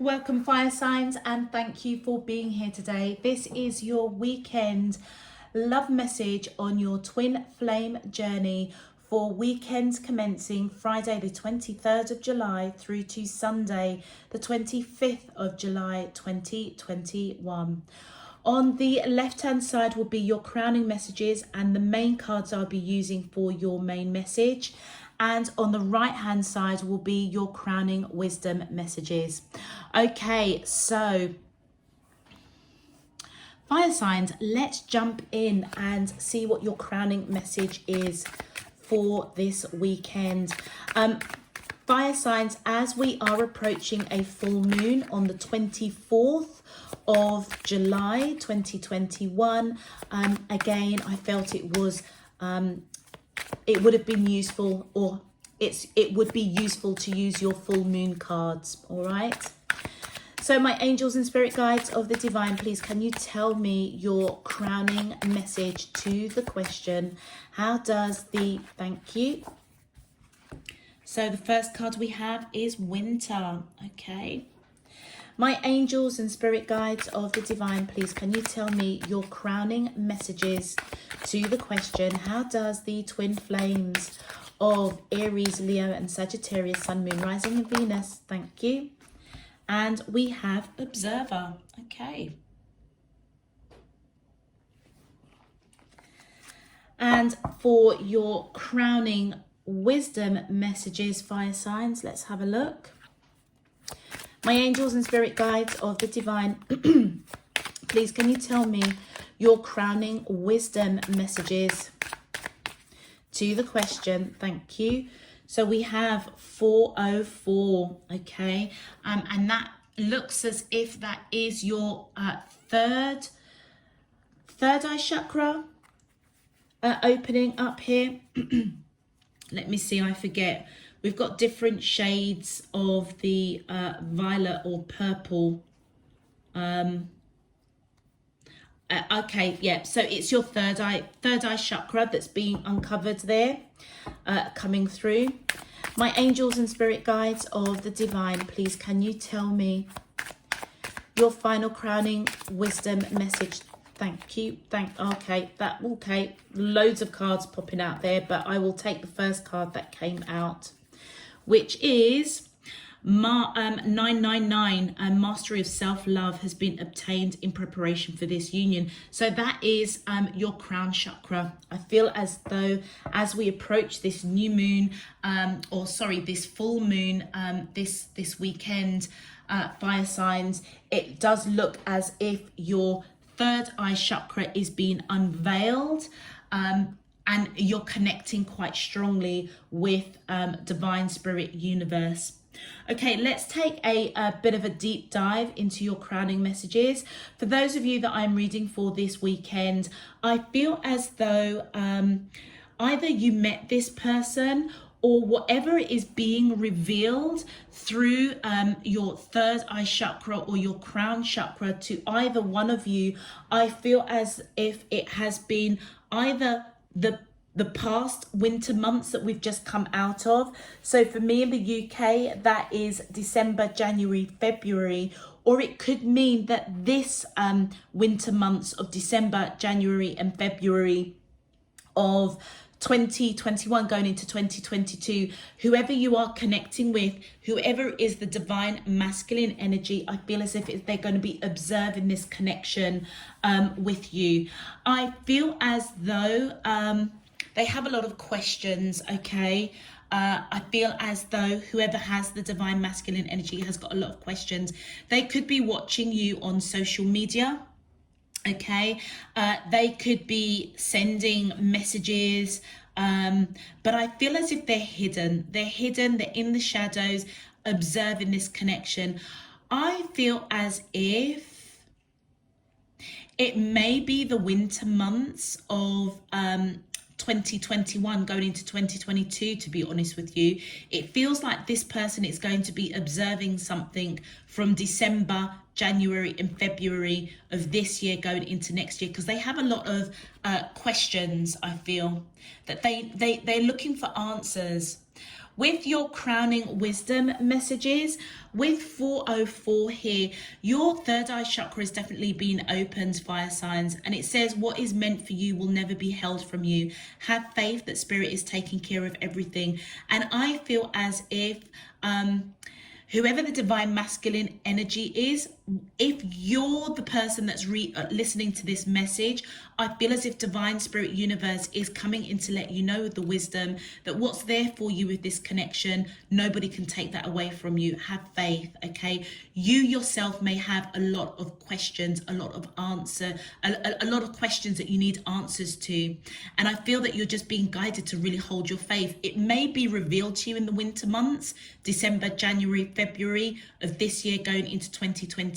Welcome, fire signs, and thank you for being here today. This is your weekend love message on your twin flame journey for weekends commencing Friday the 23rd of July through to Sunday the 25th of July 2021. On the left hand side will be your crowning messages and the main cards I'll be using for your main message. And on the right hand side will be your crowning wisdom messages. Okay, so fire signs, let's jump in and see what your crowning message is for this weekend. Fire signs, as we are approaching a full moon on the 24th of July 2021, again, I felt it was it would have been useful, or it would be useful to use your full moon cards. All right, so my angels and spirit guides of the divine, please can you tell me your crowning message to the question, how does the, thank you. So the first card we have is winter. Okay, my angels and spirit guides of the divine, please can you tell me your crowning messages to the question, how does the twin flames of Aries, Leo and Sagittarius, Sun, Moon, Rising and Venus, thank you. And we have observer. Okay. And for your crowning wisdom messages, fire signs, let's have a look. My angels and spirit guides of the divine, please can you tell me your crowning wisdom messages to the question, thank you. So we have 404, okay, and that looks as if that is your third eye chakra opening up here. Let me see, I forget. We've got different shades of the violet or purple. Okay, yeah, so it's your third eye chakra that's being uncovered there, coming through. My angels and spirit guides of the divine, please can you tell me your final crowning wisdom message? Thank you. Okay, loads of cards popping out there, but I will take the first card that came out, which is 999, mastery of self-love has been obtained in preparation for this union. So that is your crown chakra. I feel as though as we approach this new moon, this full moon, this weekend, fire signs, it does look as if your third eye chakra is being unveiled, and you're connecting quite strongly with divine spirit universe. Okay, let's take a bit of a deep dive into your crowning messages. For those of you that I'm reading for this weekend, I feel as though either you met this person or whatever is being revealed through your third eye chakra or your crown chakra to either one of you, I feel as if it has been either the past winter months that we've just come out of. So for me in the UK, that is December, January, February, or it could mean that this winter months of December, January and February of 2021 going into 2022, whoever you are connecting with, whoever is the divine masculine energy, I feel as if they're going to be observing this connection with you. I feel as though they have a lot of questions, okay? I feel as though whoever has the divine masculine energy has got a lot of questions. They could be watching you on social media, okay? They could be sending messages, but I feel as if they're hidden. They're in the shadows, observing this connection. I feel as if it may be the winter months of 2021 going into 2022, to be honest with you. It feels like this person is going to be observing something from December, January and February of this year going into next year, because they have a lot of questions. I feel that they're looking for answers. With your crowning wisdom messages, with 404 here, your third eye chakra has definitely been opened, fire signs, and it says what is meant for you will never be held from you. Have faith that spirit is taking care of everything. And I feel as if whoever the divine masculine energy is, if you're the person that's listening to this message, I feel as if divine spirit universe is coming in to let you know with the wisdom that what's there for you with this connection, nobody can take that away from you. Have faith, okay? You yourself may have a lot of questions, a lot of a lot of questions that you need answers to. And I feel that you're just being guided to really hold your faith. It may be revealed to you in the winter months, December, January, February of this year going into 2022.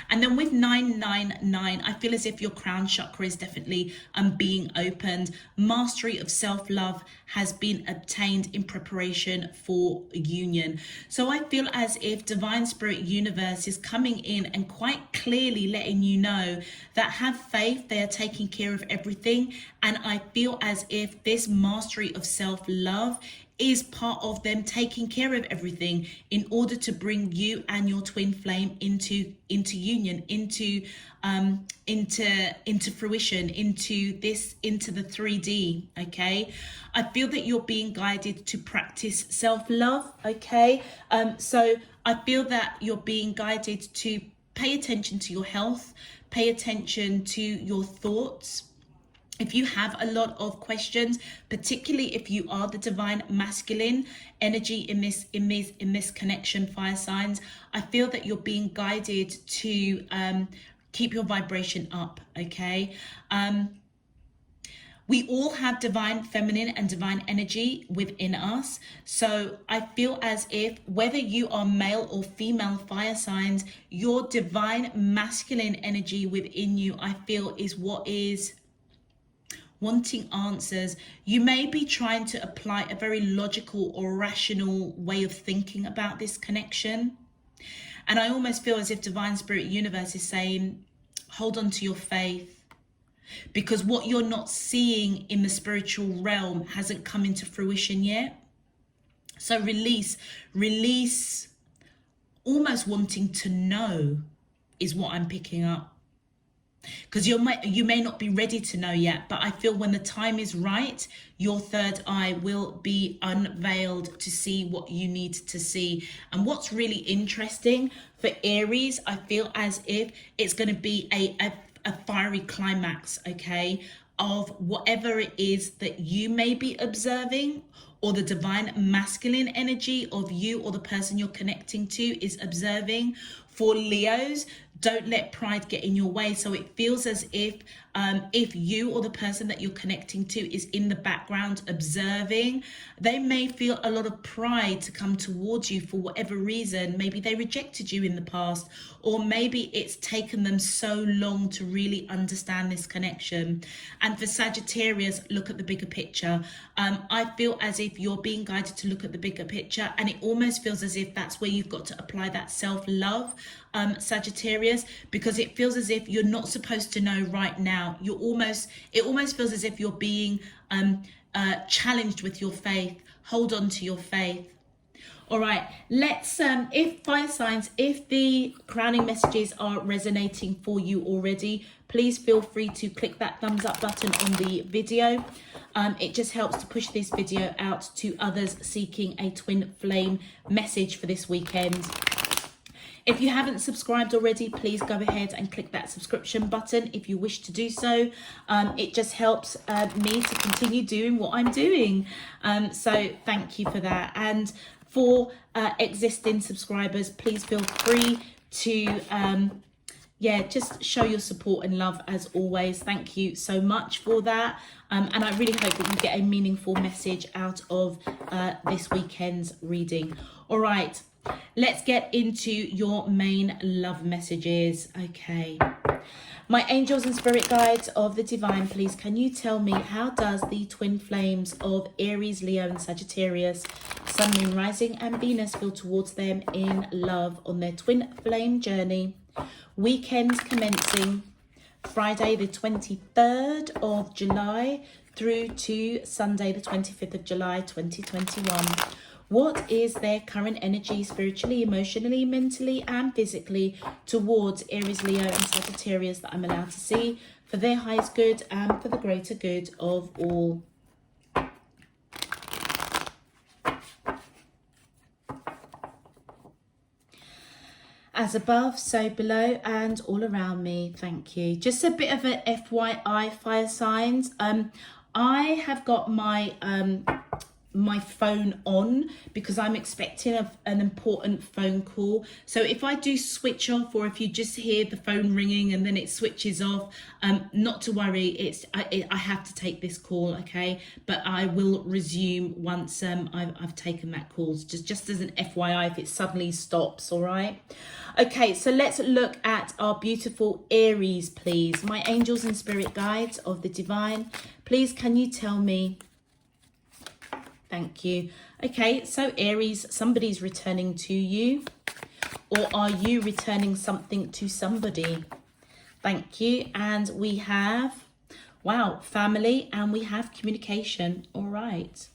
And then with 999, I feel as if your crown chakra is definitely being opened. Mastery of self-love has been obtained in preparation for union. So I feel as if divine spirit universe is coming in and quite clearly letting you know that have faith, they are taking care of everything. And I feel as if this mastery of self-love is part of them taking care of everything in order to bring you and your twin flame into union, into fruition, into the 3D. Okay, I feel that you're being guided to practice self-love. Okay, so I feel that you're being guided to pay attention to your health, pay attention to your thoughts. If you have a lot of questions, particularly if you are the divine masculine energy in this connection, fire signs, I feel that you're being guided to keep your vibration up, okay? We all have divine feminine and divine energy within us. So I feel as if whether you are male or female fire signs, your divine masculine energy within you, I feel, is what is wanting answers. You may be trying to apply a very logical or rational way of thinking about this connection. And I almost feel as if divine spirit universe is saying, hold on to your faith, because what you're not seeing in the spiritual realm hasn't come into fruition yet. So release, almost wanting to know is what I'm picking up. Because you may not be ready to know yet, but I feel when the time is right, your third eye will be unveiled to see what you need to see. And what's really interesting for Aries, I feel as if it's going to be a fiery climax, okay, of whatever it is that you may be observing, or the divine masculine energy of you or the person you're connecting to is observing. For Leos, don't let pride get in your way. So it feels as if you or the person that you're connecting to is in the background observing, they may feel a lot of pride to come towards you for whatever reason. Maybe they rejected you in the past, or maybe it's taken them so long to really understand this connection. And for Sagittarius, look at the bigger picture. I feel as if you're being guided to look at the bigger picture, and it almost feels as if that's where you've got to apply that self-love, Sagittarius, because it feels as if you're not supposed to know right now. It almost feels as if you're being challenged with your faith. Hold on to your faith. All right, let's if fire signs, if the crowning messages are resonating for you already, please feel free to click that thumbs up button on the video. It just helps to push this video out to others seeking a twin flame message for this weekend. If you haven't subscribed already, please go ahead and click that subscription button if you wish to do so. It just helps me to continue doing what I'm doing. So thank you for that. And for existing subscribers, please feel free to just show your support and love as always. Thank you so much for that. And I really hope that you get a meaningful message out of this weekend's reading. All right. Let's get into your main love messages. Okay. My angels and spirit guides of the divine, please, can you tell me, how does the twin flames of Aries, Leo and Sagittarius, Sun, Moon, Rising and Venus feel towards them in love on their twin flame journey? Weekends commencing Friday the 23rd of July through to Sunday, the 25th of July, 2021. What is their current energy spiritually, emotionally, mentally, and physically towards Aries, Leo, and Sagittarius that I'm allowed to see for their highest good and for the greater good of all? As above, so below, and all around me. Thank you. Just a bit of a FYI, fire signs. I have got my my phone on because I'm expecting an important phone call. So if I do switch off, or if you just hear the phone ringing and then it switches off, not to worry, I have to take this call, okay? But I will resume once I've taken that call, just as an FYI if it suddenly stops, all right? Okay, so let's look at our beautiful Aries, please. My angels and spirit guides of the divine, please can you tell me? Thank you. Okay, so Aries, somebody's returning to you, or are you returning something to somebody? Thank you. And we have, wow, family, and we have communication. All right.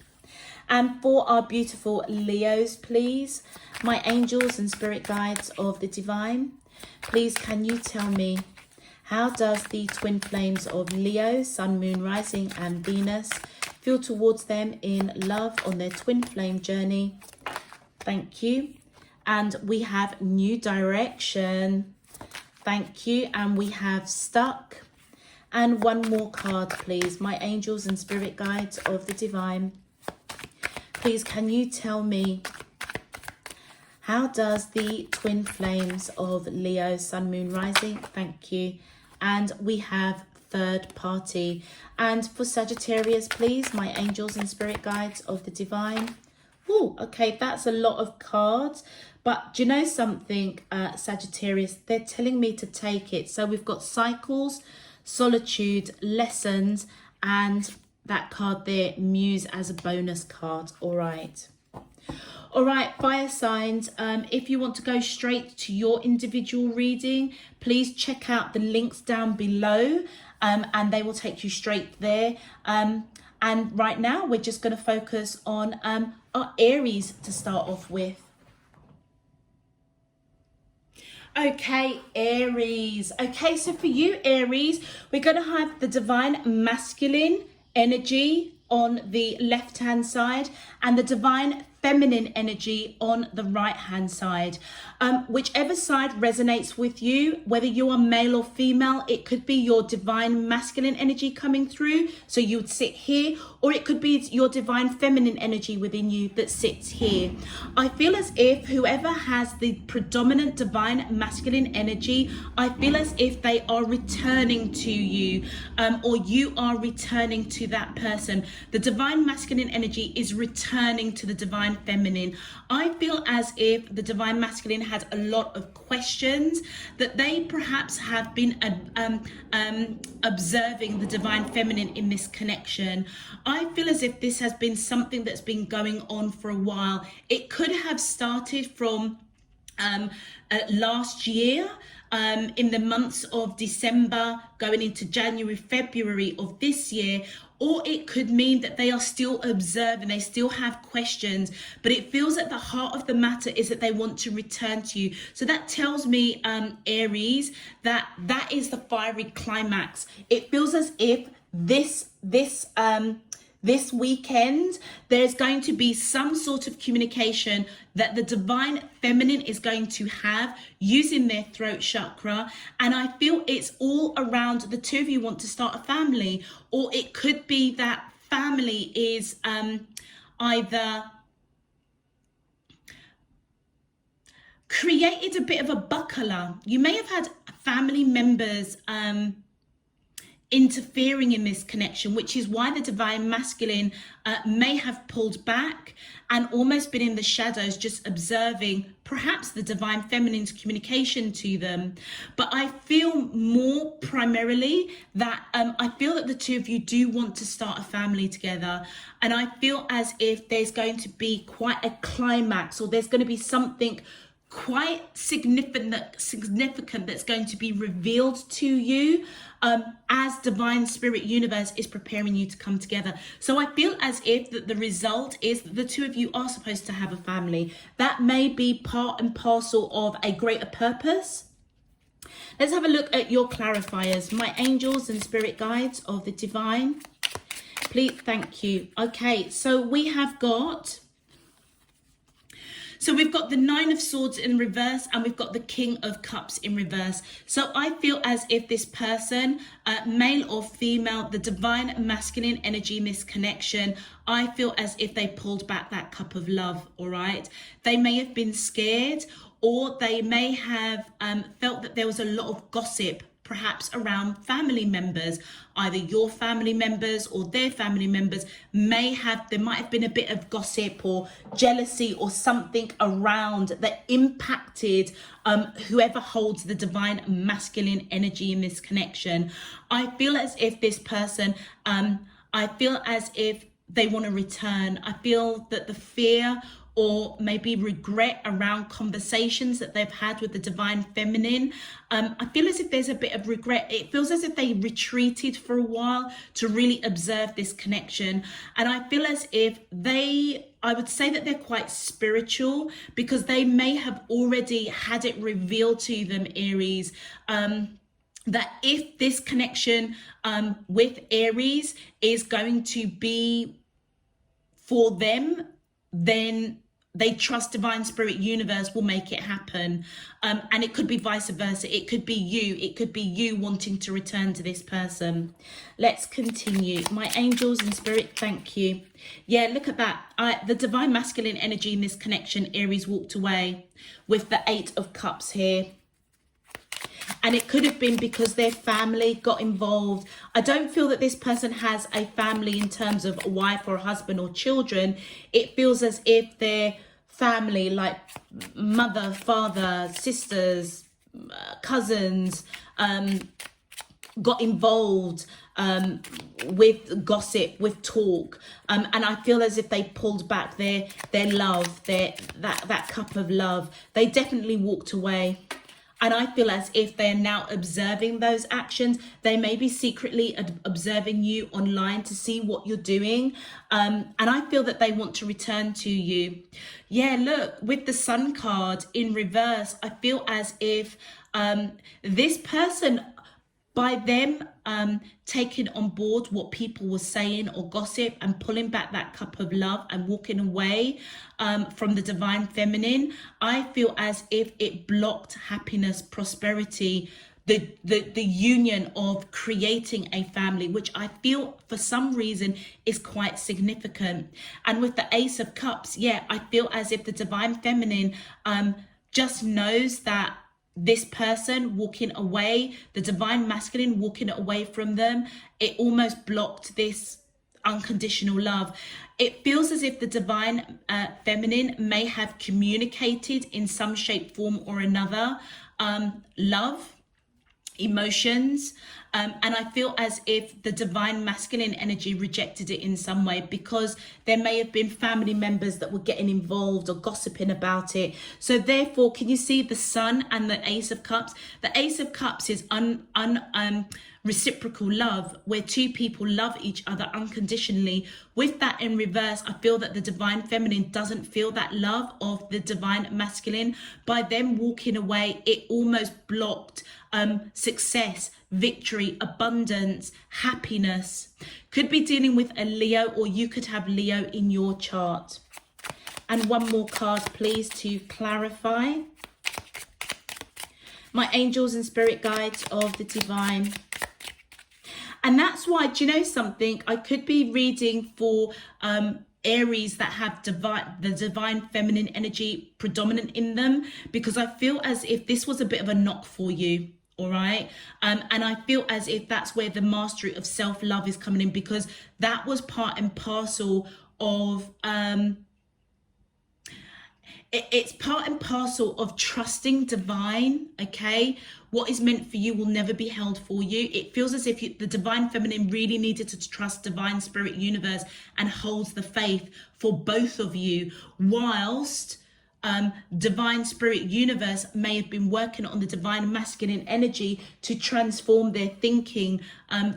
And for our beautiful Leos, please, my angels and spirit guides of the divine, please can you tell me, how does the twin flames of Leo, Sun, Moon, Rising, and Venus feel towards them in love on their twin flame journey? Thank you. And we have new direction. Thank you. And we have stuck. And one more card, please. My angels and spirit guides of the divine, please can you tell me, how does the twin flames of Leo, Sun, Moon, Rising, thank you. And we have third party. And for Sagittarius, please, my angels and spirit guides of the divine. Oh, okay, that's a lot of cards. But do you know something, Sagittarius? They're telling me to take it. So we've got cycles, solitude, lessons, and that card there, Muse, as a bonus card. All right. All right, fire signs, if you want to go straight to your individual reading, please check out the links down below, and they will take you straight there. And right now, we're just going to focus on our Aries to start off with. Okay, Aries. Okay, so for you, Aries, we're going to have the divine masculine energy on the left hand side and the divine feminine energy on the right hand side. Whichever side resonates with you, whether you are male or female, it could be your divine masculine energy coming through, so you would sit here, or it could be your divine feminine energy within you that sits here. I feel as if whoever has the predominant divine masculine energy, I feel as if they are returning to you, or you are returning to that person. The divine masculine energy is returning to the divine feminine. I feel as if the divine masculine had a lot of questions that they perhaps have been observing the divine feminine in this connection. I feel as if this has been something that's been going on for a while. It could have started from last year, in the months of December going into January, February of this year, or it could mean that they are still observing, they still have questions, but it feels at the heart of the matter is that they want to return to you. So that tells me, Aries, that is the fiery climax. It feels as if this weekend, there's going to be some sort of communication that the divine feminine is going to have using their throat chakra. And I feel it's all around the two of you want to start a family, or it could be that family is either created a bit of a buckler. You may have had family members interfering in this connection, which is why the divine masculine may have pulled back and almost been in the shadows, just observing perhaps the divine feminine's communication to them. But I feel more primarily that I feel that the two of you do want to start a family together, and I feel as if there's going to be quite a climax, or there's going to be something quite significant that's going to be revealed to you as divine spirit universe is preparing you to come together. So I feel as if that the result is that the two of you are supposed to have a family. That may be part and parcel of a greater purpose. Let's have a look at your clarifiers. My angels and spirit guides of the divine. Please, thank you. Okay, so we have got... So we've got the Nine of Swords in reverse and we've got the King of Cups in reverse. So I feel as if this person, male or female, the divine masculine energy in this connection, I feel as if they pulled back that cup of love, all right? They may have been scared, or they may have felt that there was a lot of gossip perhaps around family members, either your family members or their family members there might have been a bit of gossip or jealousy or something around that impacted whoever holds the divine masculine energy in this connection. I feel as if this person, I feel as if they want to return. I feel that the fear or maybe regret around conversations that they've had with the divine feminine. I feel as if there's a bit of regret. It feels as if they retreated for a while to really observe this connection. And I feel as if I would say that they're quite spiritual, because they may have already had it revealed to them, Aries, that if this connection with Aries is going to be for them, then they trust divine spirit universe will make it happen. And it could be vice versa. It could be you wanting to return to this person. Let's continue. My angels and spirit, thank you. Yeah, look at that. The divine masculine energy in this connection, Aries walked away with the Eight of Cups here. And it could have been because their family got involved. I don't feel that this person has a family in terms of a wife or a husband or children. It feels as if their family, like mother, father, sisters, cousins, got involved with gossip, with talk, and I feel as if they pulled back their love, that cup of love. They definitely walked away. And I feel as if they're now observing those actions. They may be secretly observing you online to see what you're doing. And I feel that they want to return to you. Yeah, look, with the Sun card in reverse, I feel as if this person, by them taking on board what people were saying or gossip and pulling back that cup of love and walking away from the divine feminine, I feel as if it blocked happiness, prosperity, the union of creating a family, which I feel for some reason is quite significant. And with the Ace of Cups, yeah, I feel as if the divine feminine just knows that this person walking away, the divine masculine walking away from them, it almost blocked this unconditional love. It feels as if the divine feminine may have communicated in some shape, form or another love, emotions, and I feel as if the divine masculine energy rejected it in some way, because there may have been family members that were getting involved or gossiping about it. So therefore, can you see the Sun and the Ace of Cups? The Ace of Cups is reciprocal love, where two people love each other unconditionally. With that in reverse, I feel that the divine feminine doesn't feel that love of the divine masculine. By them walking away, it almost blocked success, victory, abundance, happiness. Could be dealing with a Leo, or you could have Leo in your chart. And one more card, please, to clarify. My angels and spirit guides of the divine. And that's why, do you know something? I could be reading for Aries that have the divine feminine energy predominant in them, because I feel as if this was a bit of a knock for you. All right. And I feel as if that's where the mastery of self-love is coming in, because that was part and parcel of it's part and parcel of trusting divine. Okay, what is meant for you will never be held for you. It feels as if the divine feminine really needed to trust divine spirit universe and holds the faith for both of you, whilst divine spirit universe may have been working on the divine masculine energy to transform their thinking,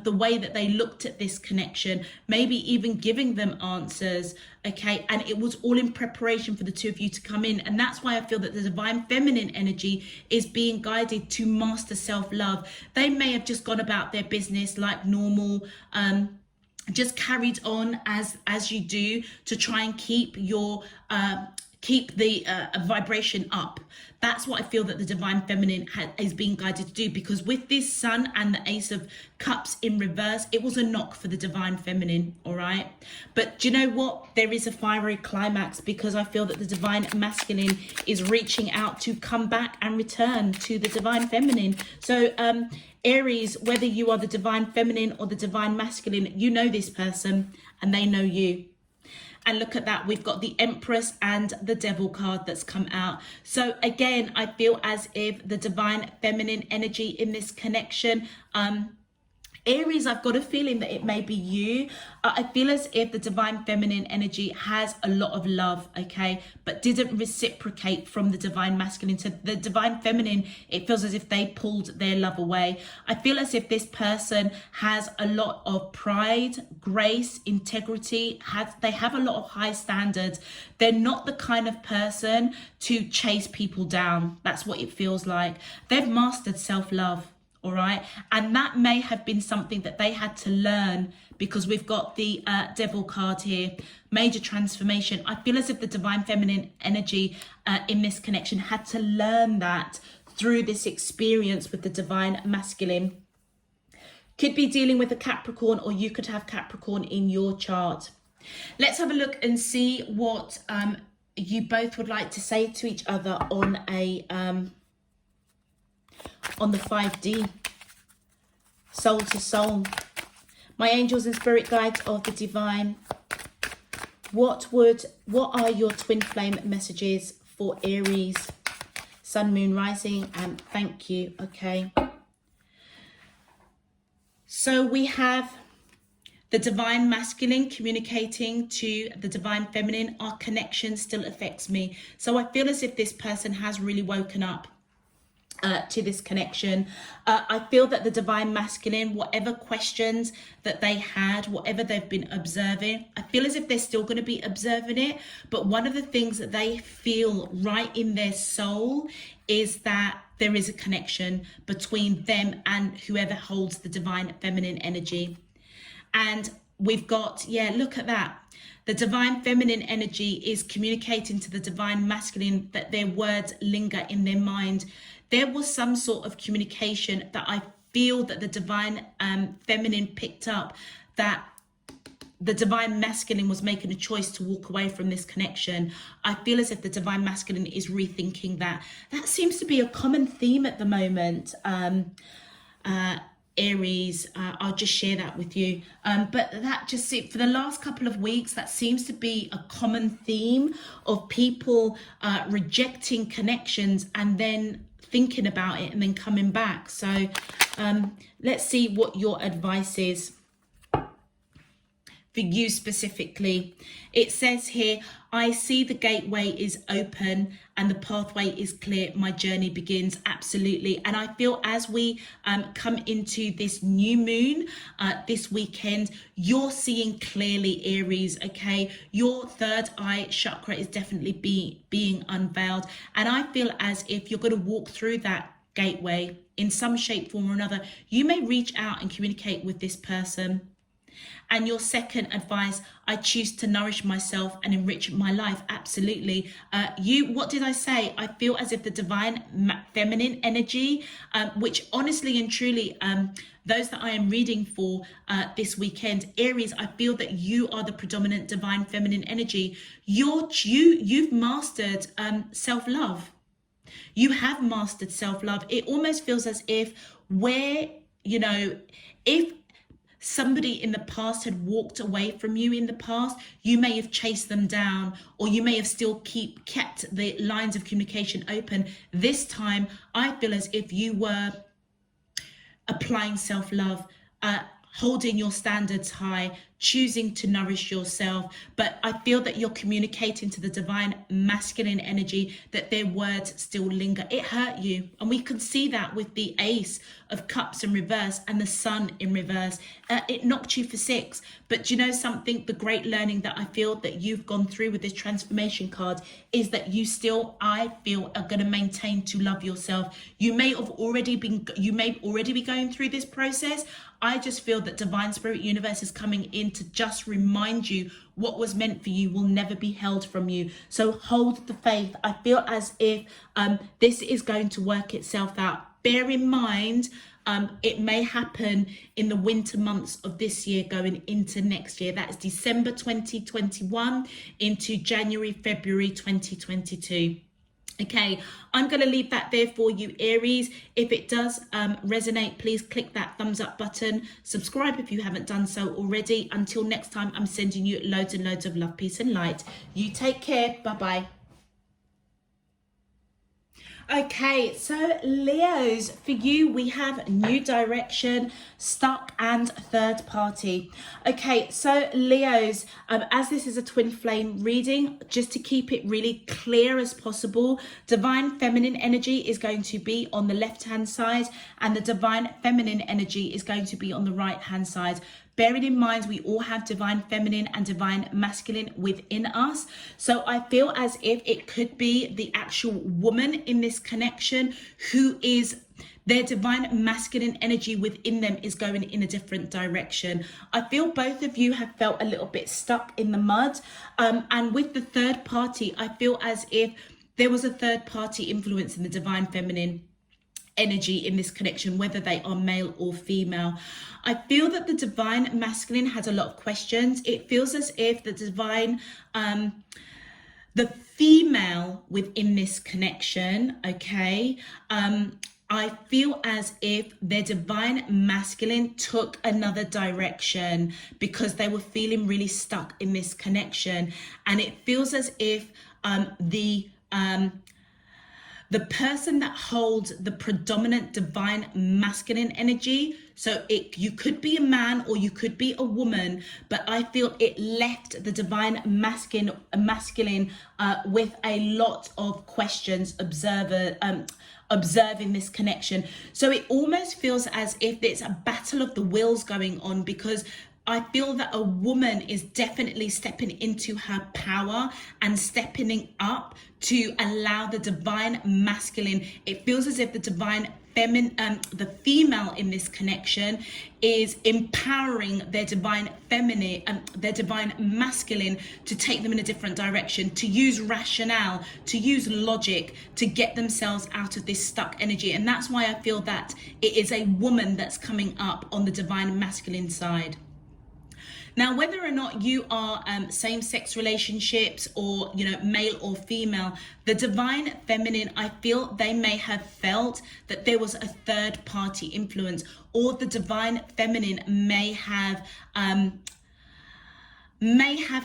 the way that they looked at this connection, maybe even giving them answers. Okay, and it was all in preparation for the two of you to come in. And that's why I feel that the divine feminine energy is being guided to master self-love. They may have just gone about their business like normal, just carried on as you do, to try and keep your keep the vibration up. That's what I feel that the divine feminine is being guided to do, because with this sun and the ace of cups in reverse, it was a knock for the divine feminine. All right, but do you know what, there is a fiery climax, because I feel that the divine masculine is reaching out to come back and return to the divine feminine. So Aries, whether you are the divine feminine or the divine masculine, you know this person and they know you. And look at that, we've got the Empress and the Devil card that's come out. So again, I feel as if the divine feminine energy in this connection, Aries, I've got a feeling that it may be you. I feel as if the divine feminine energy has a lot of love, okay, but didn't reciprocate from the divine masculine. So the divine feminine, it feels as if they pulled their love away. I feel as if this person has a lot of pride, grace, integrity. They have a lot of high standards. They're not the kind of person to chase people down. That's what it feels like. They've mastered self-love. All right, and that may have been something that they had to learn, because we've got the Devil card here, major transformation. I feel as if the divine feminine energy in this connection had to learn that through this experience with the divine masculine. Could be dealing with a Capricorn, or you could have Capricorn in your chart. Let's have a look and see what you both would like to say to each other on a on the 5D, soul to soul. My angels and spirit guides of the divine, what are your twin flame messages for Aries, sun, moon, rising? And thank you. Okay, so we have the divine masculine communicating to the divine feminine. Our connection still affects me. So I feel as if this person has really woken up to this connection. I feel that the divine masculine, whatever questions that they had, whatever they've been observing, I feel as if they're still going to be observing it. But one of the things that they feel right in their soul is that there is a connection between them and whoever holds the divine feminine energy. And we've got, yeah, look at that. The divine feminine energy is communicating to the divine masculine that their words linger in their mind. There was some sort of communication that I feel that the divine feminine picked up, that the divine masculine was making a choice to walk away from this connection. I feel as if the divine masculine is rethinking that. That seems to be a common theme at the moment. Aries, I'll just share that with you. But that just, for the last couple of weeks, that seems to be a common theme of people rejecting connections and then thinking about it and then coming back. So let's see what your advice is for you specifically. It says here, I see the gateway is open and the pathway is clear. My journey begins. Absolutely. And I feel as we come into this new moon this weekend, you're seeing clearly, Aries, okay? Your third eye chakra is definitely being unveiled. And I feel as if you're going to walk through that gateway in some shape, form or another. You may reach out and communicate with this person. And your second advice, I choose to nourish myself and enrich my life. Absolutely. What did I say? I feel as if the divine feminine energy, which honestly and truly, those that I am reading for this weekend, Aries, I feel that you are the predominant divine feminine if you've mastered self-love. You have mastered self-love. It almost feels as if if somebody in the past had walked away from you in the past, you may have chased them down, or you may have still kept the lines of communication open. This time, I feel as if you were applying self-love, holding your standards high, choosing to nourish yourself. But I feel that you're communicating to the divine masculine energy that their words still linger. It hurt you, and we can see that with the Ace of Cups in reverse and the Sun in reverse. It knocked you for 6. But do you know something? The great learning that I feel that you've gone through with this transformation card is that you still, I feel, are going to maintain to love yourself. You may already be going through this process. I just feel that Divine Spirit Universe is coming in to just remind you what was meant for you will never be held from you. So hold the faith. I feel as if this is going to work itself out. Bear in mind, it may happen in the winter months of this year going into next year. That's December 2021 into January, February 2022. Okay, I'm going to leave that there for you, Aries. If it does resonate, please click that thumbs up button. Subscribe if you haven't done so already. Until next time, I'm sending you loads and loads of love, peace and light. You take care. Bye-bye. Okay, so Leos, for you, we have new direction, stuck, and third party. Okay, so Leos, as this is a twin flame reading, just to keep it really clear as possible, divine feminine energy is going to be on the left-hand side, and the divine feminine energy is going to be on the right-hand side. Bearing in mind, we all have divine feminine and divine masculine within us. So I feel as if it could be the actual woman in this connection who is their divine masculine energy within them is going in a different direction. I feel both of you have felt a little bit stuck in the mud. And with the third party, I feel as if there was a third party influence in the divine feminine energy in this connection, whether they are male or female. I feel that the divine masculine has a lot of questions. It feels as if the divine, the female within this connection, okay, I feel as if their divine masculine took another direction because they were feeling really stuck in this connection. And it feels as if the person that holds the predominant divine masculine energy, so you could be a man or you could be a woman, but I feel it left the divine masculine with a lot of questions, observing this connection. So it almost feels as if it's a battle of the wills going on, because I feel that a woman is definitely stepping into her power and stepping up to allow the divine masculine. It feels as if the divine feminine, the female in this connection is empowering their divine feminine, their divine masculine to take them in a different direction, to use rationale, to use logic, to get themselves out of this stuck energy. And that's why I feel that it is a woman that's coming up on the divine masculine side. Now, whether or not you are same-sex relationships or, male or female, the divine feminine, I feel they may have felt that there was a third-party influence, or the divine feminine may have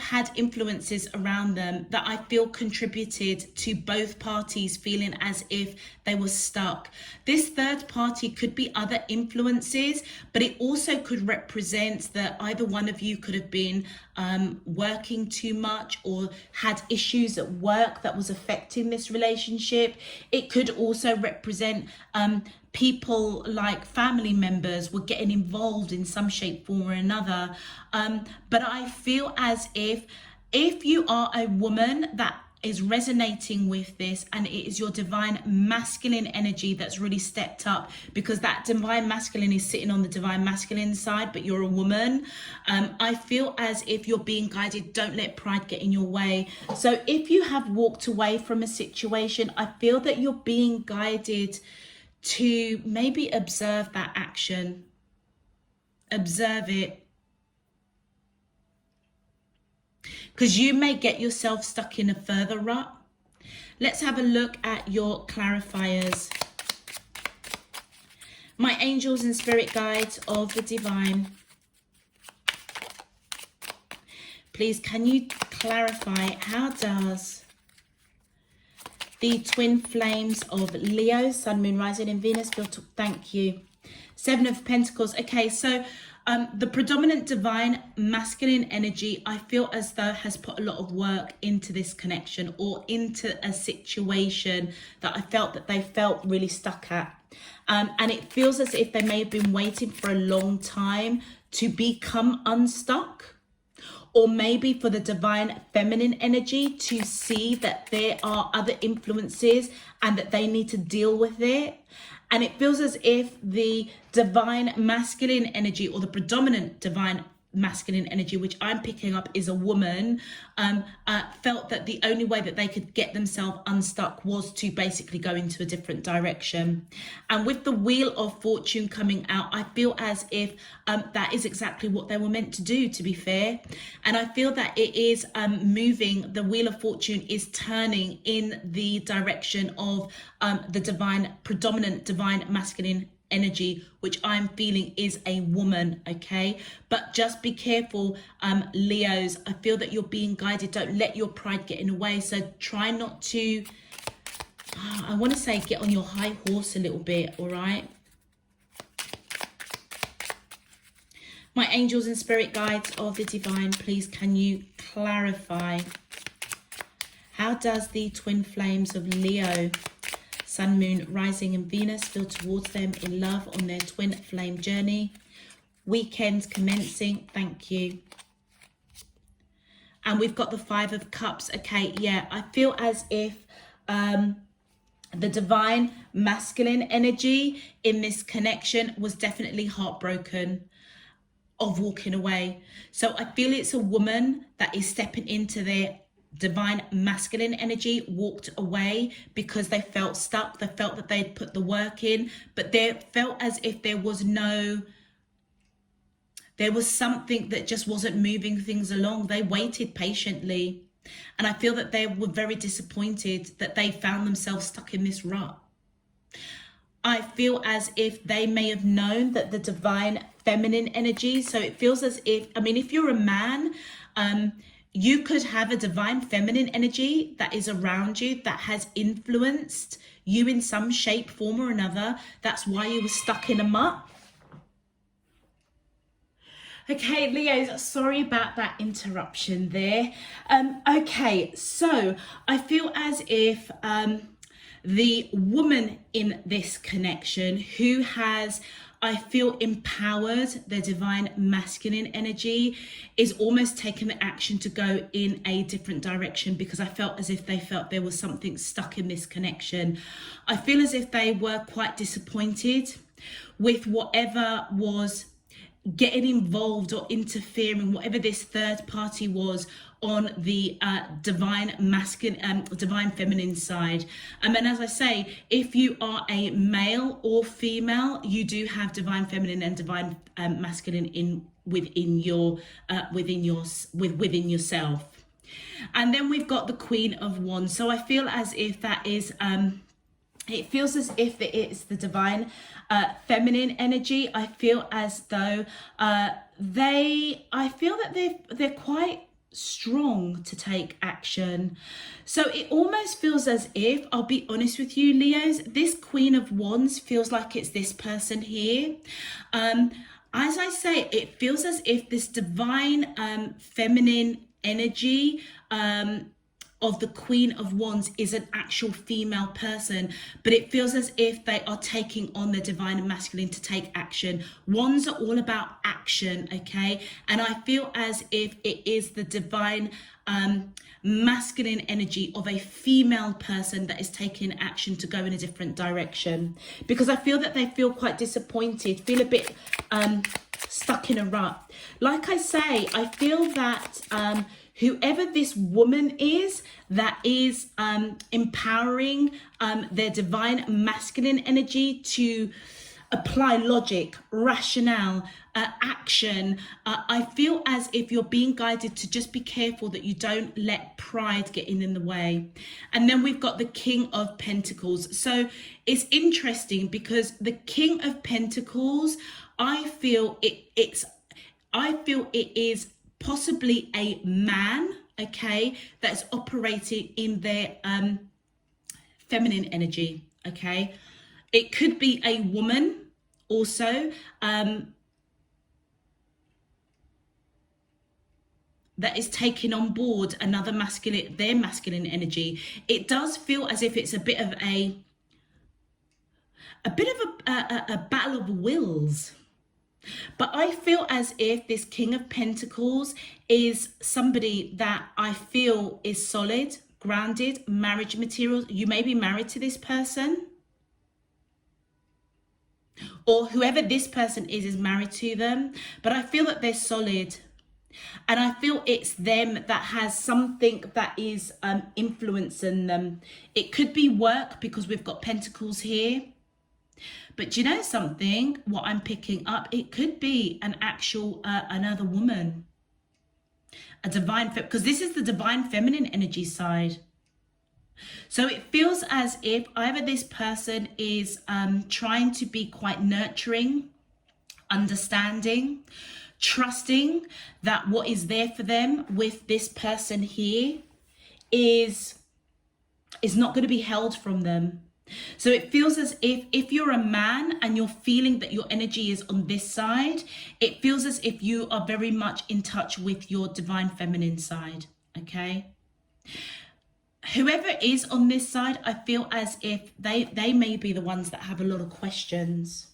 had influences around them that I feel contributed to both parties feeling as if they were stuck. This third party could be other influences, but it also could represent that either one of you could have been working too much or had issues at work that was affecting this relationship. It could also represent people like family members were getting involved in some shape, form or another. But I feel as if you are a woman that is resonating with this, and it is your divine masculine energy that's really stepped up, because that divine masculine is sitting on the divine masculine side, but you're a woman. I feel as if you're being guided. Don't let pride get in your way. So if you have walked away from a situation, I feel that you're being guided to maybe observe that action. Observe it. Because you may get yourself stuck in a further rut. Let's have a look at your clarifiers. My angels and spirit guides of the divine, please, can you clarify, how does the twin flames of Leo, Sun, Moon, Rising and Venus feel? Thank you. 7 of Pentacles. Okay, so The predominant divine masculine energy, I feel as though has put a lot of work into this connection or into a situation that I felt that they felt really stuck at. And it feels as if they may have been waiting for a long time to become unstuck. Or maybe for the divine feminine energy to see that there are other influences and that they need to deal with it. And it feels as if the divine masculine energy, or the predominant divine masculine energy, which I'm picking up is a woman, felt that the only way that they could get themselves unstuck was to basically go into a different direction. And with the Wheel of Fortune coming out, I feel as if that is exactly what they were meant to do, to be fair. And I feel that it is moving, the Wheel of Fortune is turning in the direction of the divine, predominant divine masculine energy, which I'm feeling is a woman. Okay, but just be careful, Leos. I feel that you're being guided. Don't let your pride get in the way. So try not to, I want to say, get on your high horse a little bit. All right, my angels and spirit guides of the divine, please can you clarify, how does the twin flames of Leo, Sun, Moon, Rising and Venus feel towards them in love on their twin flame journey? Weekends commencing, thank you. And we've got the Five of Cups. Okay, yeah, I feel as if the divine masculine energy in this connection was definitely heartbroken of walking away. So I feel it's a woman that is stepping into their divine masculine energy, walked away because they felt stuck. They felt that they'd put the work in, but they felt as if there was something that just wasn't moving things along. They waited patiently. And I feel that they were very disappointed that they found themselves stuck in this rut. I feel as if they may have known that the divine feminine energy, so it feels as if, I mean, if you're a man, you could have a divine feminine energy that is around you that has influenced you in some shape, form or another. That's why you were stuck in a muck. Okay, Leos, sorry about that interruption there. Okay, so I feel as if the woman in this connection who has, I feel, empowered their divine masculine energy is almost taking the action to go in a different direction, because I felt as if they felt there was something stuck in this connection. I feel as if they were quite disappointed with whatever was getting involved or interfering, whatever this third party was on the divine masculine, divine feminine side. And as I say, if you are a male or female, you do have divine feminine and divine masculine within yourself. And then we've got the Queen of Wands. So I feel as if that is it feels as if it is the divine feminine energy. I feel as though I feel that they're quite strong to take action. So it almost feels as if, I'll be honest with you, Leos, this Queen of Wands feels like it's this person here. As I say, it feels as if this divine feminine energy of the Queen of Wands is an actual female person, but it feels as if they are taking on the divine and masculine to take action. Wands are all about action, okay? And I feel as if it is the divine masculine energy of a female person that is taking action to go in a different direction, because I feel that they feel quite disappointed, feel a bit stuck in a rut. Like I say, I feel that whoever this woman is that is empowering their divine masculine energy to apply logic, rationale, action, I feel as if you're being guided to just be careful that you don't let pride get in the way. And then we've got the King of Pentacles. So it's interesting because the King of Pentacles, I feel it is possibly a man, okay, that's operating in their feminine energy, okay? It could be a woman also, that is taking on board another their masculine energy. It does feel as if it's a bit of a battle of wills. But I feel as if this King of Pentacles is somebody that I feel is solid, grounded, marriage material. You may be married to this person, or whoever this person is married to them. But I feel that they're solid. And I feel it's them that has something that is influencing them. It could be work, because we've got Pentacles here. But do you know something? What I'm picking up, it could be an actual, another woman. A divine, because this is the divine feminine energy side. So it feels as if either this person is trying to be quite nurturing, understanding, trusting that what is there for them with this person here is not going to be held from them. So it feels as if you're a man and you're feeling that your energy is on this side, it feels as if you are very much in touch with your divine feminine side, okay? Whoever is on this side, I feel as if they may be the ones that have a lot of questions.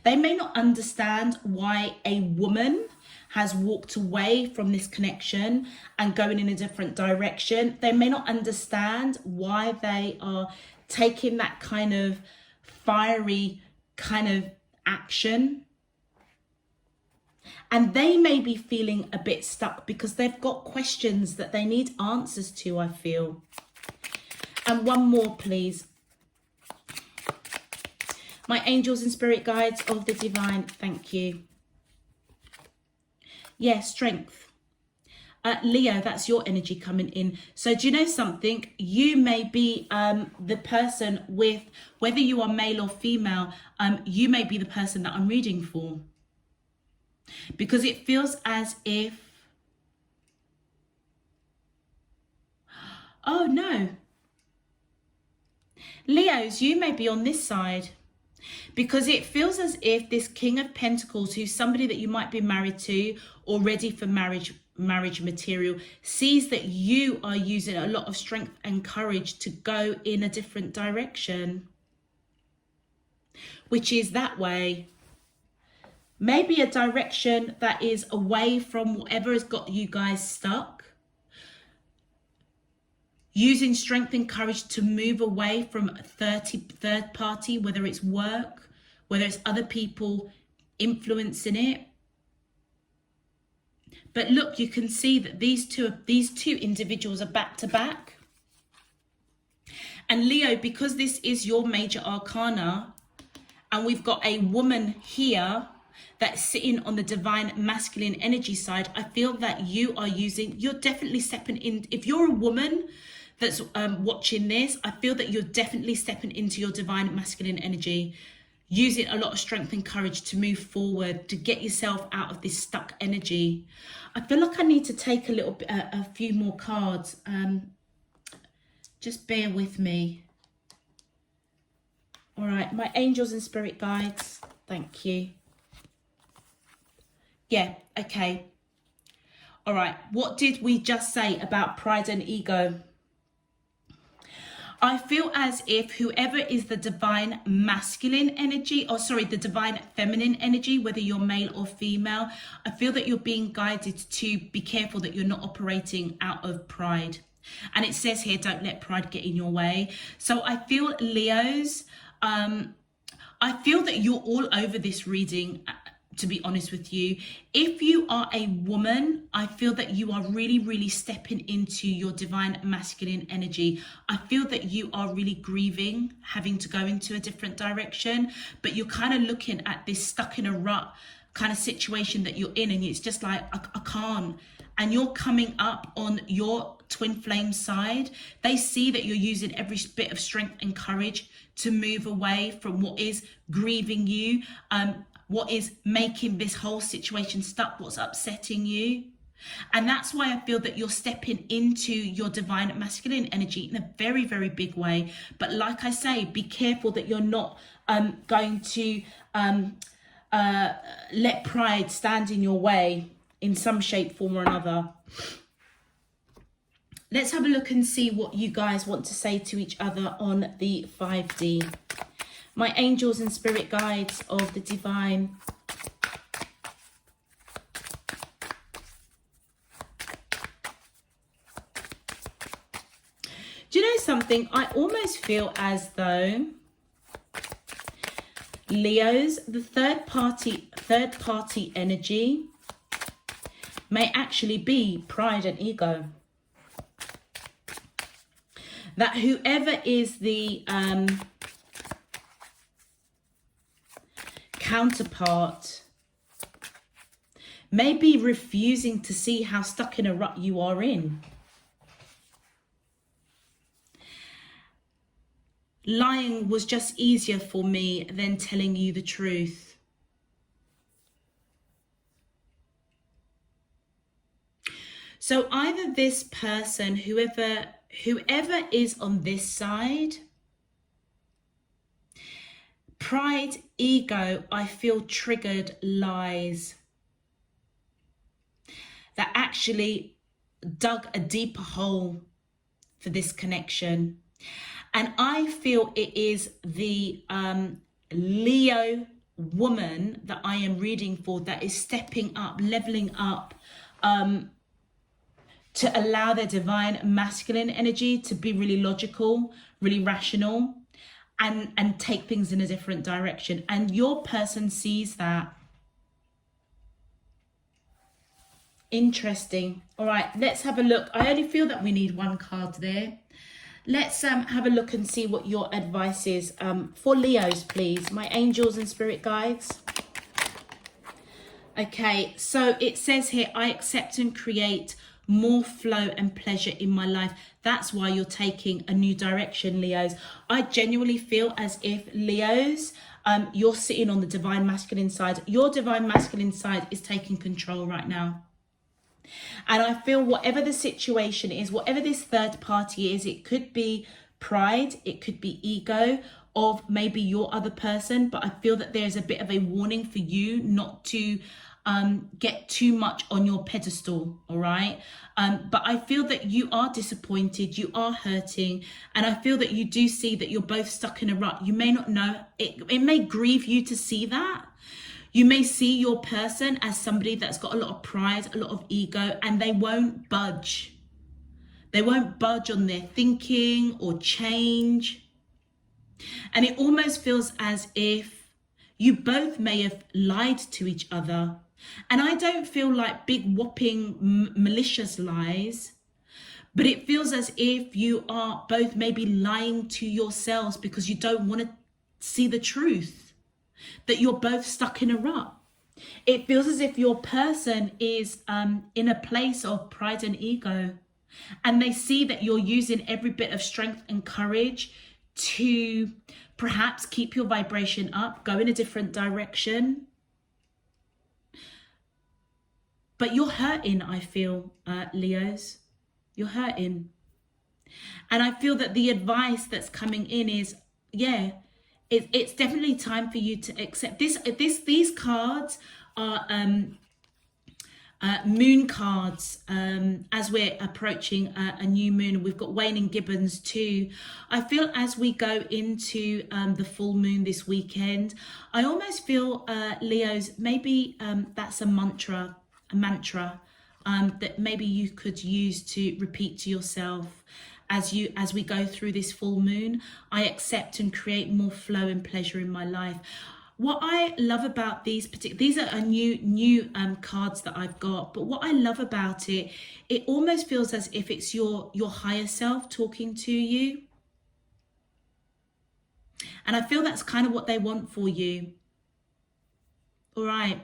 They may not understand why a woman has walked away from this connection and going in a different direction. They may not understand why they are taking that kind of fiery kind of action. And they may be feeling a bit stuck because they've got questions that they need answers to, I feel. And one more, please. My angels and spirit guides of the divine, thank you. Yeah, strength. Leo, that's your energy coming in. So do you know something? You may be the person with, whether you are male or female, you may be the person that I'm reading for. Because it feels as if, oh no. Leos, you may be on this side. Because it feels as if this King of Pentacles, who's somebody that you might be married to or ready for marriage material, sees that you are using a lot of strength and courage to go in a different direction, which is that way. Maybe a direction that is away from whatever has got you guys stuck. Using strength and courage to move away from third party, whether it's work, whether it's other people influencing it. But look, you can see that these two individuals are back to back. And Leo, because this is your major arcana, and we've got a woman here that's sitting on the divine masculine energy side, I feel that you're definitely stepping in. If you're a woman that's watching this, I feel that you're definitely stepping into your divine masculine energy, using a lot of strength and courage to move forward, to get yourself out of this stuck energy. I feel like I need to take a few more cards. Just bear with me. All right, my angels and spirit guides, thank you. Yeah, okay. All right, what did we just say about pride and ego? I feel as if whoever is the divine masculine energy, or sorry, the divine feminine energy, whether you're male or female, I feel that you're being guided to be careful that you're not operating out of pride. And it says here, don't let pride get in your way. So I feel, Leos, I feel that you're all over this reading, to be honest with you. If you are a woman, I feel that you are really, really stepping into your divine masculine energy. I feel that you are really grieving, having to go into a different direction, but you're kind of looking at this stuck in a rut kind of situation that you're in, and it's just like, I can't. And you're coming up on your twin flame side. They see that you're using every bit of strength and courage to move away from what is grieving you, what is making this whole situation stuck, what's upsetting you. And that's why I feel that you're stepping into your divine masculine energy in a very, very big way. But like I say, be careful that you're not going to let pride stand in your way in some shape, form or another. Let's have a look and see what you guys want to say to each other on the 5D. My angels and spirit guides of the divine. Do you know something? I almost feel as though Leos, the third party energy may actually be pride and ego. That whoever is the counterpart may be refusing to see how stuck in a rut you are in. Lying was just easier for me than telling you the truth. So either this person, whoever is on this side, pride, ego, I feel triggered lies that actually dug a deeper hole for this connection. And I feel it is the Leo woman that I am reading for that is stepping up, leveling up, to allow their divine masculine energy to be really logical, really rational, and take things in a different direction. And your person sees that. Interesting. All right, let's have a look. I only feel that we need one card there. Let's have a look and see what your advice is for Leos, please. My angels and spirit guides. Okay, so it says here, I accept and create more flow and pleasure in my life. That's why you're taking a new direction, Leos. I genuinely feel as if Leos, you're sitting on the divine masculine side. Your divine masculine side is taking control right now. And I feel whatever the situation is, whatever this third party is, it could be pride, it could be ego of maybe your other person, but I feel that there's a bit of a warning for you not to get too much on your pedestal, all right? But I feel that you are disappointed, you are hurting, and I feel that you do see that you're both stuck in a rut. You may not know, it may grieve you to see that. You may see your person as somebody that's got a lot of pride, a lot of ego, and they won't budge. They won't budge on their thinking or change. And it almost feels as if you both may have lied to each other. And I don't feel like big whopping malicious lies, but it feels as if you are both maybe lying to yourselves because you don't want to see the truth. That you're both stuck in a rut. It feels as if your person is in a place of pride and ego, and they see that you're using every bit of strength and courage to perhaps keep your vibration up, go in a different direction. But you're hurting, I feel, Leos. You're hurting. And I feel that the advice that's coming in is, yeah, it's definitely time for you to accept this. These cards are moon cards as we're approaching a new moon. We've got Wayne and Gibbons too. I feel as we go into the full moon this weekend, I almost feel Leos, maybe that's a mantra that maybe you could use to repeat to yourself. As we go through this full moon, I accept and create more flow and pleasure in my life. What I love about these are new cards that I've got, but what I love about it, it almost feels as if it's your higher self talking to you. And I feel that's kind of what they want for you. All right,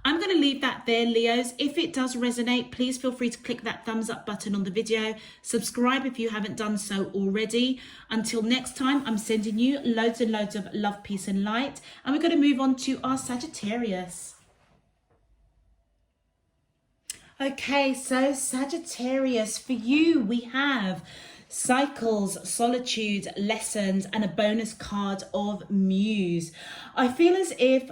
I'm going to leave that there, Leos. If it does resonate, please feel free to click that thumbs up button on the video. Subscribe if you haven't done so already. Until next time, I'm sending you loads and loads of love, peace and light. And we're going to move on to our Sagittarius. Okay, so Sagittarius, for you, we have cycles, solitude, lessons, and a bonus card of Muse. I feel as if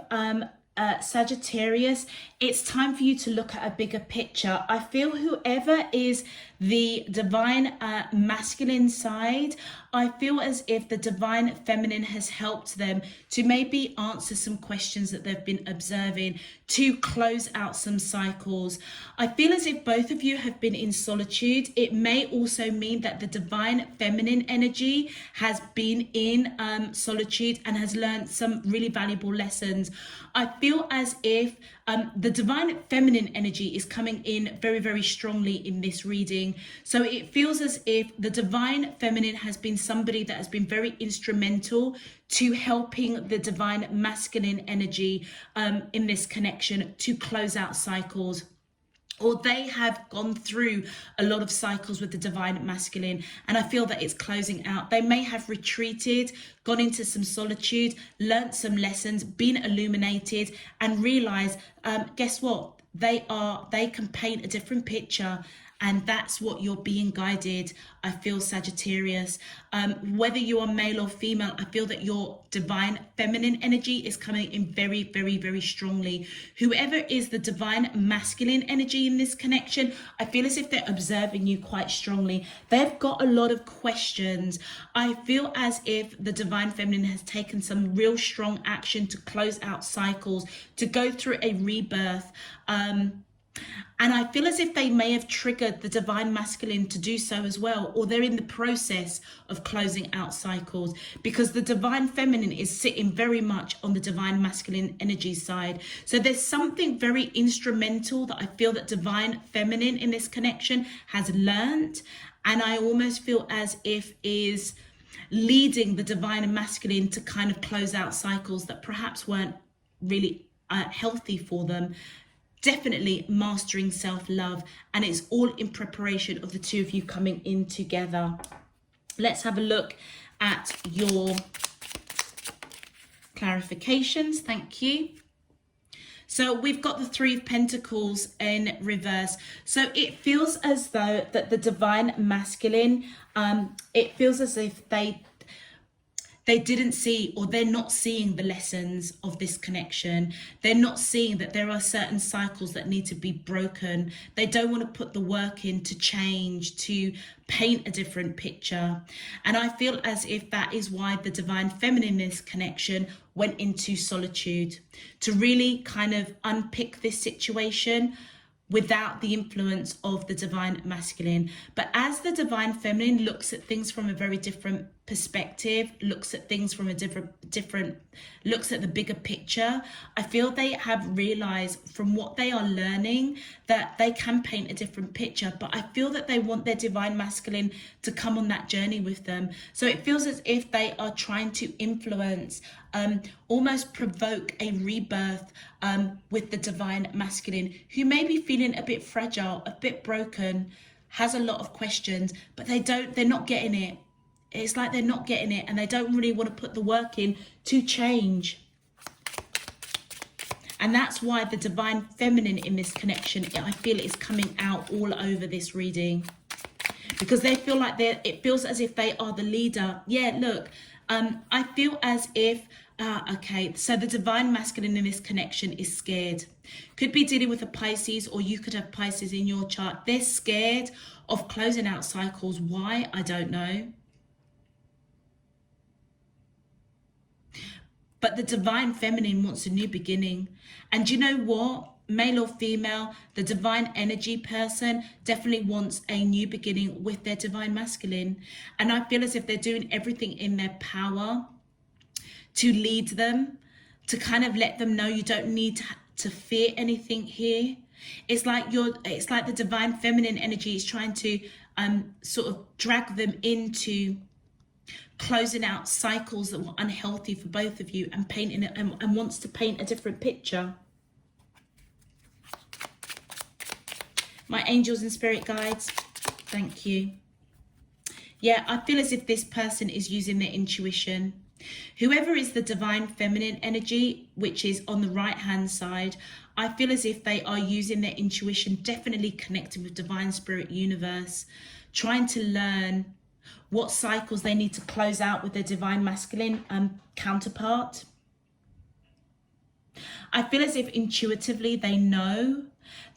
Sagittarius, it's time for you to look at a bigger picture. I feel whoever is the divine masculine side, I feel as if the divine feminine has helped them to maybe answer some questions that they've been observing, to close out some cycles. I feel as if both of you have been in solitude. It may also mean that the divine feminine energy has been in solitude and has learned some really valuable lessons. I feel as if the divine feminine energy is coming in very, very strongly in this reading. So it feels as if the divine feminine has been somebody that has been very instrumental to helping the divine masculine energy in this connection to close out cycles. Or they have gone through a lot of cycles with the divine masculine, and I feel that it's closing out. They may have retreated, gone into some solitude, learnt some lessons, been illuminated, and realised, guess what? They can paint a different picture. And that's what you're being guided, I feel, Sagittarius. Whether you are male or female, I feel that your divine feminine energy is coming in very, very, very strongly. Whoever is the divine masculine energy in this connection, I feel as if they're observing you quite strongly. They've got a lot of questions. I feel as if the divine feminine has taken some real strong action to close out cycles, to go through a rebirth. And I feel as if they may have triggered the divine masculine to do so as well, or they're in the process of closing out cycles, because the divine feminine is sitting very much on the divine masculine energy side. So there's something very instrumental that I feel that divine feminine in this connection has learned, and I almost feel as if is leading the divine masculine to kind of close out cycles that perhaps weren't really healthy for them. Definitely mastering self-love, and it's all in preparation of the two of you coming in together. Let's have a look at your clarifications. Thank you. So we've got the Three of Pentacles in reverse. So it feels as though that the divine masculine, it feels as if they didn't see, or they're not seeing the lessons of this connection. They're not seeing that there are certain cycles that need to be broken. They don't want to put the work in to change, to paint a different picture. And I feel as if that is why the divine feminine in this connection went into solitude, to really kind of unpick this situation without the influence of the divine masculine. But as the divine feminine looks at things from a very different perspective, looks at things from a different looks at the bigger picture, I feel they have realized from what they are learning that they can paint a different picture. But I feel that they want their divine masculine to come on that journey with them. So it feels as if they are trying to influence, almost provoke a rebirth with the divine masculine, who may be feeling a bit fragile, a bit broken, has a lot of questions, but they're not getting it. It's like they're not getting it, and they don't really want to put the work in to change. And that's why the divine feminine in this connection, I feel, is coming out all over this reading, because they feel like it feels as if they are the leader. Yeah, look, I feel as if, okay, so the divine masculine in this connection is scared. Could be dealing with a Pisces, or you could have Pisces in your chart. They're scared of closing out cycles. Why? I don't know. But the divine feminine wants a new beginning. And you know what? Male or female, the divine energy person definitely wants a new beginning with their divine masculine. And I feel as if they're doing everything in their power to lead them, to kind of let them know you don't need to fear anything here. It's like the divine feminine energy is trying to sort of drag them into closing out cycles that were unhealthy for both of you, and painting it and wants to paint a different picture. My angels and spirit guides, thank you. Yeah, I feel as if this person is using their intuition. Whoever is the divine feminine energy, which is on the right hand side, I feel as if they are using their intuition, definitely connected with divine spirit universe, trying to learn what cycles they need to close out with their divine masculine counterpart. I feel as if intuitively they know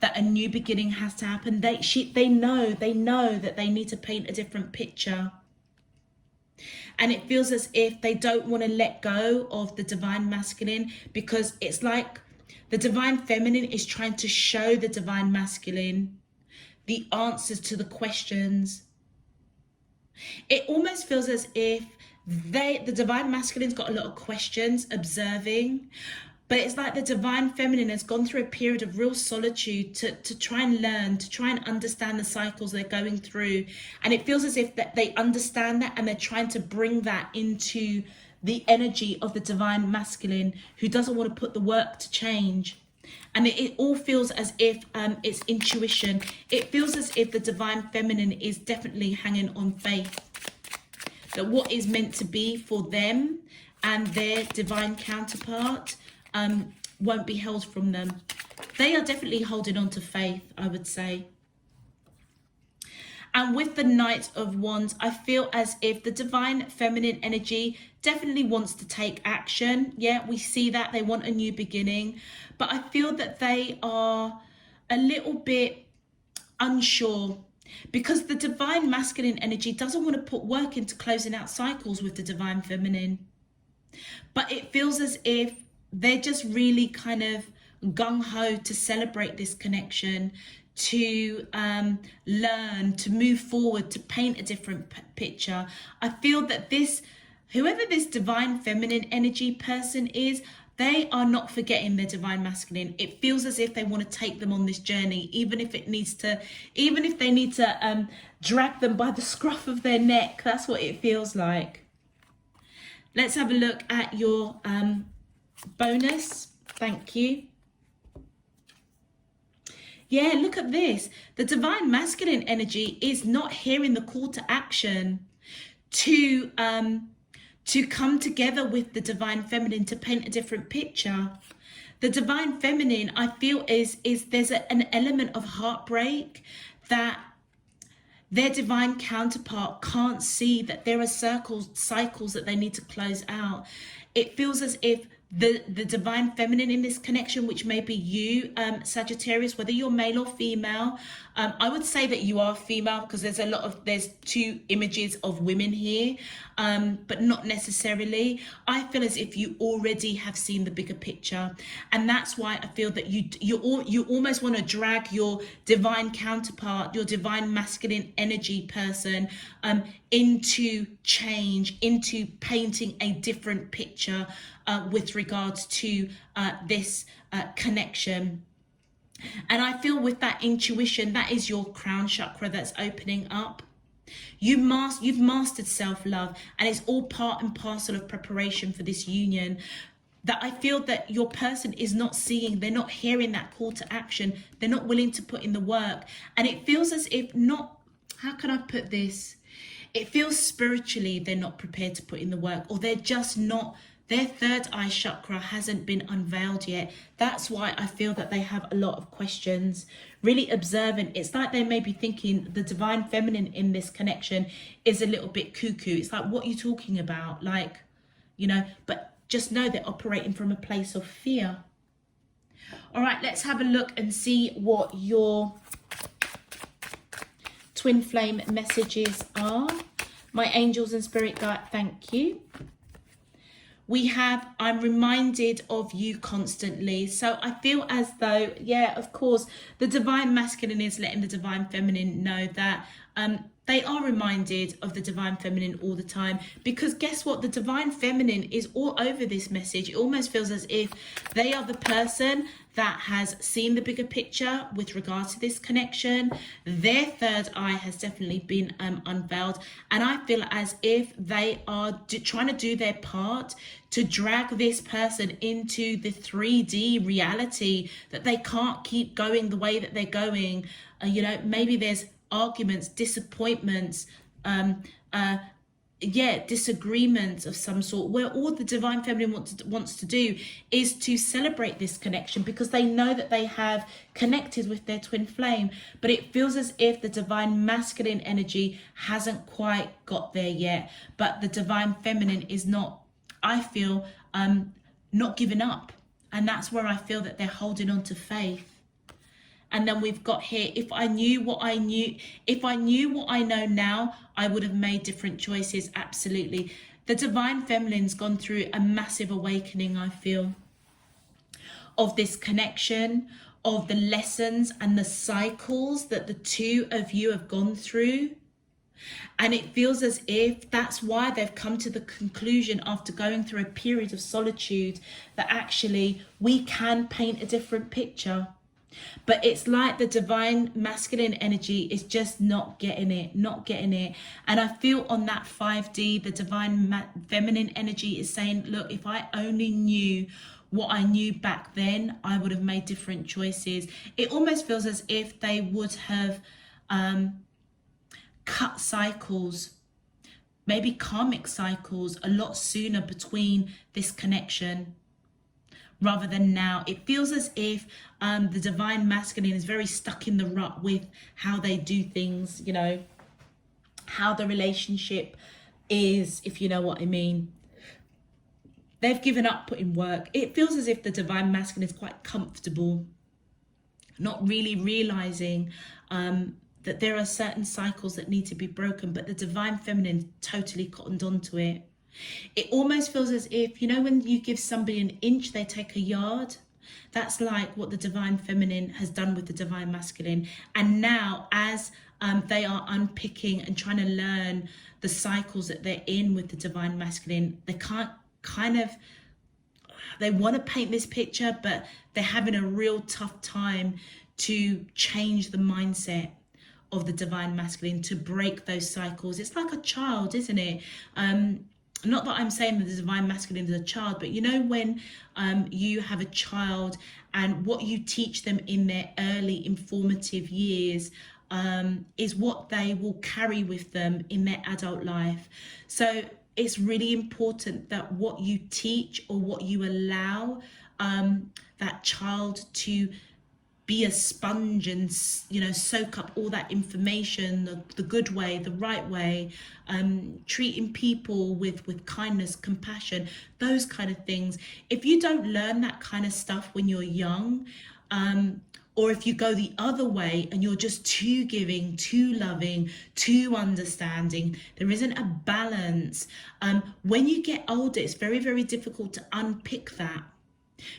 that a new beginning has to happen. They know that they need to paint a different picture. And it feels as if they don't want to let go of the divine masculine, because it's like the divine feminine is trying to show the divine masculine the answers to the questions. It almost feels as if the divine masculine's got a lot of questions, observing, but it's like the divine feminine has gone through a period of real solitude to try and learn, to try and understand the cycles they're going through. And it feels as if that they understand that, and they're trying to bring that into the energy of the divine masculine, who doesn't want to put the work to change. And it all feels as if it's intuition. It feels as if the divine feminine is definitely hanging on faith, that what is meant to be for them and their divine counterpart won't be held from them. They are definitely holding on to faith, I would say. And with the Knight of Wands, I feel as if the divine feminine energy definitely wants to take action. Yeah, we see that they want a new beginning, but I feel that they are a little bit unsure, because the divine masculine energy doesn't want to put work into closing out cycles with the divine feminine. But it feels as if they're just really kind of gung-ho to celebrate this connection, to learn, to move forward, to paint a different picture. I feel that whoever this divine feminine energy person is, they are not forgetting their divine masculine. It feels as if they want to take them on this journey, even if they need to drag them by the scruff of their neck. That's what it feels like. Let's have a look at your bonus. Thank you. Yeah, look at this. The divine masculine energy is not hearing the call to action to come together with the divine feminine to paint a different picture. The divine feminine, I feel, is there's an element of heartbreak that their divine counterpart can't see, that there are cycles that they need to close out. It feels as if the divine feminine in this connection, which may be you, Sagittarius, whether you're male or female, I would say that you are female, because there's two images of women here, but not necessarily. I feel as if you already have seen the bigger picture, and that's why I feel that you almost want to drag your divine counterpart, your divine masculine energy person, into change, into painting a different picture with regards to this connection. And I feel with that intuition, that is your crown chakra that's opening up. You've mastered self-love, and it's all part and parcel of preparation for this union. That I feel that your person is not seeing, they're not hearing that call to action, they're not willing to put in the work. And it feels as if how can I put this? It feels spiritually they're not prepared to put in the work, or they're just not, their third eye chakra hasn't been unveiled yet. That's why I feel that they have a lot of questions, really observant. It's like they may be thinking the divine feminine in this connection is a little bit cuckoo. It's like, what are you talking about? Like, but just know they're operating from a place of fear. All right, let's have a look and see what your twin flame messages are. My angels and spirit guide, thank you. We have, I'm reminded of you constantly. So I feel as though, yeah, of course, the divine masculine is letting the divine feminine know that they are reminded of the divine feminine all the time. Because guess what? The divine feminine is all over this message. It almost feels as if they are the person that has seen the bigger picture with regards to this connection. Their third eye has definitely been unveiled. And I feel as if they are trying to do their part to drag this person into the 3D reality, that they can't keep going the way that they're going. Maybe there's arguments, disappointments, disagreements of some sort, where all the divine feminine wants to do is to celebrate this connection, because they know that they have connected with their twin flame. But it feels as if the divine masculine energy hasn't quite got there yet, but the divine feminine is not, I feel, not giving up. And that's where I feel that they're holding on to faith. And then we've got here, if I knew what I know now, I would have made different choices. Absolutely. The divine feminine's gone through a massive awakening, I feel, of this connection, of the lessons and the cycles that the two of you have gone through. And it feels as if that's why they've come to the conclusion, after going through a period of solitude, that actually we can paint a different picture. But it's like the divine masculine energy is just not getting it. And I feel on that 5D, the divine feminine energy is saying, look, if I only knew what I knew back then, I would have made different choices. It almost feels as if they would have cut cycles, maybe karmic cycles, a lot sooner between this connection, rather than now. It feels as if the divine masculine is very stuck in the rut with how they do things, you know, how the relationship is, if you know what I mean. They've given up putting work. It feels as if the divine masculine is quite comfortable, not really realizing that there are certain cycles that need to be broken, but the divine feminine totally cottoned onto it. It almost feels as if, you know, when you give somebody an inch, they take a yard. That's like what the divine feminine has done with the divine masculine. And now, as they are unpicking and trying to learn the cycles that they're in with the divine masculine, they can't they want to paint this picture, but they're having a real tough time to change the mindset of the divine masculine, to break those cycles. It's like a child, isn't it? Not that I'm saying that the divine masculine is a child, but you know, when you have a child and what you teach them in their early informative years is what they will carry with them in their adult life. So it's really important that what you teach, or what you allow that child to be a sponge and, you know, soak up all that information, the good way, the right way, treating people with kindness, compassion, those kind of things. If you don't learn that kind of stuff when you're young, or if you go the other way and you're just too giving, too loving, too understanding, there isn't a balance. When you get older, it's very, very difficult to unpick that,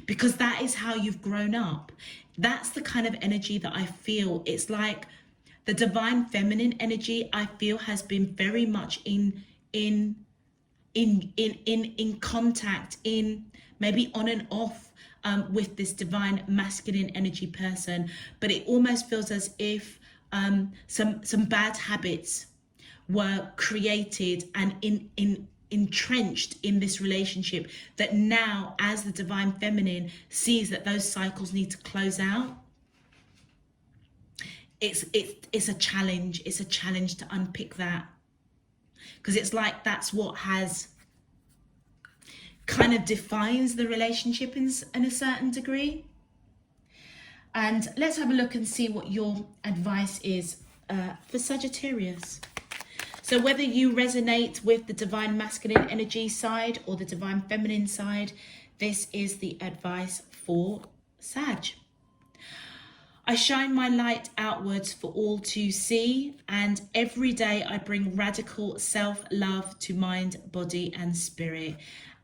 because that is how you've grown up. That's the kind of energy that I feel. It's like the divine feminine energy, I feel, has been very much in contact, in maybe on and off with this divine masculine energy person. But it almost feels as if some bad habits were created and entrenched in this relationship, that now, as the divine feminine sees that those cycles need to close out, it's a challenge. It's a challenge to unpick that, because it's like that's what has kind of defines the relationship in a certain degree. And let's have a look and see what your advice is for Sagittarius. So whether you resonate with the divine masculine energy side or the divine feminine side, this is the advice for Sag. I shine my light outwards for all to see, and every day I bring radical self-love to mind, body and spirit.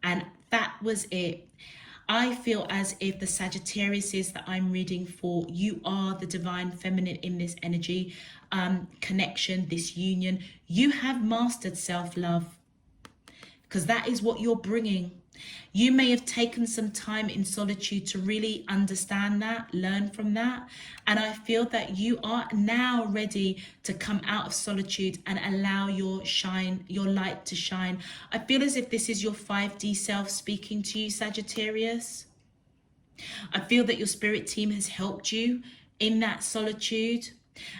And that was it. I feel as if the Sagittarius that I'm reading for, you are the divine feminine in this energy connection, this union. You have mastered self-love, because that is what you're bringing. You may have taken some time in solitude to really understand that, learn from that. And I feel that you are now ready to come out of solitude and allow your light to shine. I feel as if this is your 5D self speaking to you, Sagittarius. I feel that your spirit team has helped you in that solitude.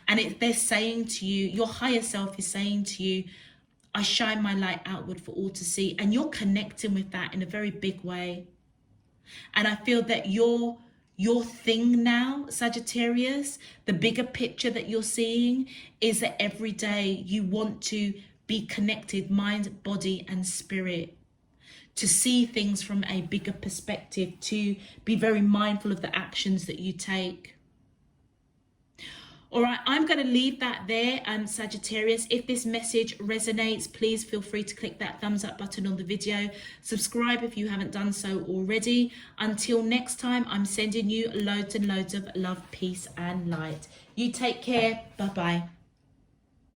And they're saying to you, your higher self is saying to you, I shine my light outward for all to see. And you're connecting with that in a very big way. And I feel that your thing now, Sagittarius, the bigger picture that you're seeing is that every day you want to be connected, mind, body and spirit, to see things from a bigger perspective, to be very mindful of the actions that you take. All right, I'm going to leave that there, Sagittarius. If this message resonates, please feel free to click that thumbs up button on the video. Subscribe if you haven't done so already. Until next time, I'm sending you loads and loads of love, peace and light. You take care. Bye-bye.